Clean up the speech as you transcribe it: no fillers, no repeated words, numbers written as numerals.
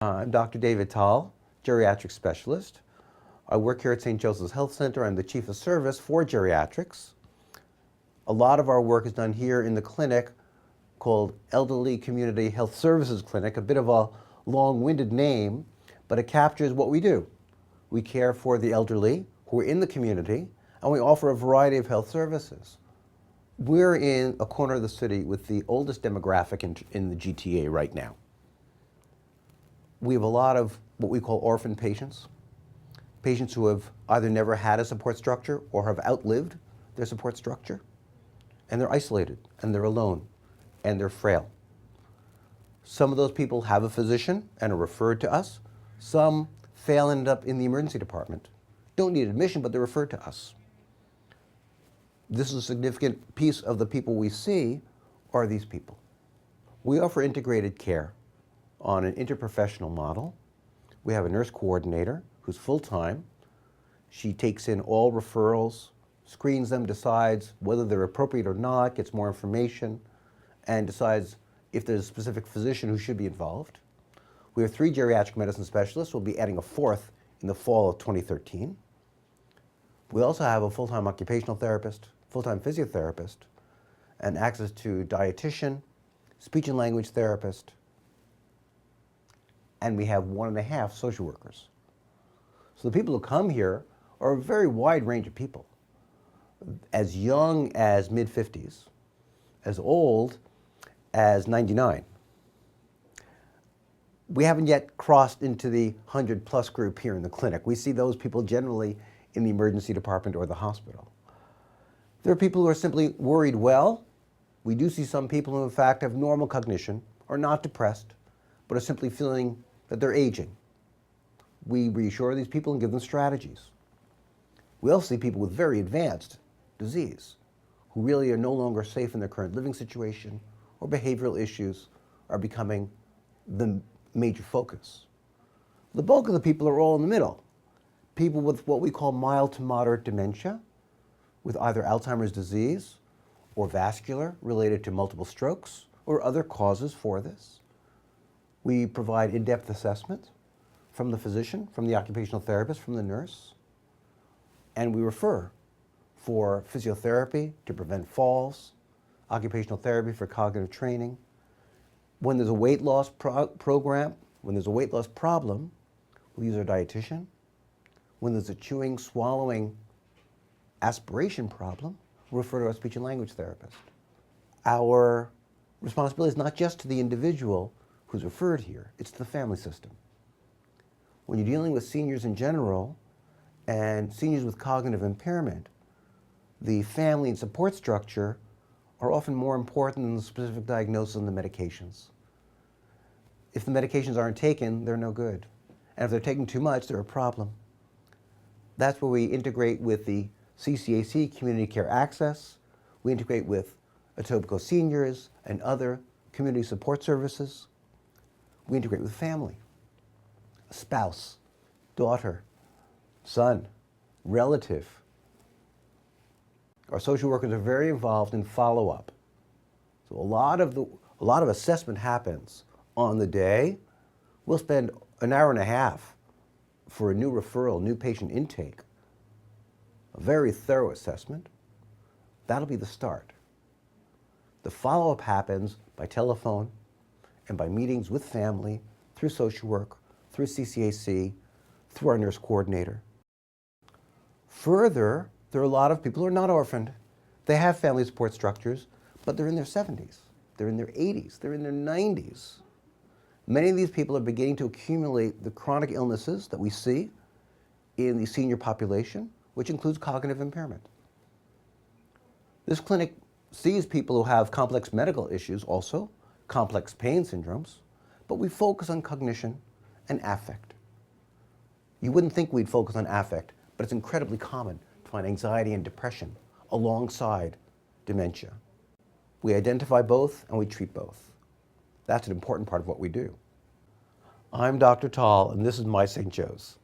I'm Dr. David Tall, geriatric specialist. I work here at St. Joseph's Health Center. I'm the chief of service for geriatrics. A lot of our work is done here in the clinic called Elderly Community Health Services Clinic, a bit of a long-winded name, but it captures what we do. We care for the elderly who are in the community, and we offer a variety of health services. We're in a corner of the city with the oldest demographic in the GTA right now. We have a lot of what we call orphan patients, patients who have either never had a support structure or have outlived their support structure, and they're isolated, and they're alone, and they're frail. Some of those people have a physician and are referred to us. Some fail and end up in the emergency department. Don't need admission, but they're referred to us. This is a significant piece of the people we see are these people. We offer integrated care on an interprofessional model. We have a nurse coordinator who's full-time. She takes in all referrals, screens them, decides whether they're appropriate or not, gets more information, and decides if there's a specific physician who should be involved. We have 3 geriatric medicine specialists. We'll be adding a 4th in the fall of 2013. We also have a full-time occupational therapist, full-time physiotherapist, and access to dietitian, speech and language therapist, and we have 1.5 social workers. So the people who come here are a very wide range of people, as young as mid-50s, as old as 99. We haven't yet crossed into the 100+ group here in the clinic. We see those people generally in the emergency department or the hospital. There are people who are simply worried well. We do see some people who in fact have normal cognition, are not depressed, but are simply feeling that they're aging. We reassure these people and give them strategies. We also see people with very advanced disease who really are no longer safe in their current living situation, or behavioral issues are becoming the major focus. The bulk of the people are all in the middle. People with what we call mild to moderate dementia, with either Alzheimer's disease or vascular related to multiple strokes or other causes for this. We provide in-depth assessment from the physician, from the occupational therapist, from the nurse, and we refer for physiotherapy to prevent falls, occupational therapy for cognitive training. When there's a weight loss program, when there's a weight loss problem, we use our dietitian. When there's a chewing, swallowing, aspiration problem, we refer to our speech and language therapist. Our responsibility is not just to the individual who's referred here, it's to the family system. When you're dealing with seniors in general and seniors with cognitive impairment, the family and support structure are often more important than the specific diagnosis and the medications. If the medications aren't taken, they're no good. And if they're taking too much, they're a problem. That's where we integrate with the CCAC, Community Care Access. We integrate with Etobicoke Seniors and other community support services. We integrate with family, a spouse, daughter, son, relative. Our social workers are very involved in follow-up. So a lot of assessment happens on the day. We'll spend an hour and a half for a new referral, new patient intake, a very thorough assessment. That'll be the start. The follow-up happens by telephone and by meetings with family, through social work, through CCAC, through our nurse coordinator. Further, there are a lot of people who are not orphaned. They have family support structures, but they're in their 70s, they're in their 80s, they're in their 90s. Many of these people are beginning to accumulate the chronic illnesses that we see in the senior population, which includes cognitive impairment. This clinic sees people who have complex medical issues also, complex pain syndromes, but we focus on cognition and affect. You wouldn't think we'd focus on affect, but it's incredibly common to find anxiety and depression alongside dementia. We identify both and we treat both. That's an important part of what we do. I'm Dr. Tall, and this is my St. Joe's.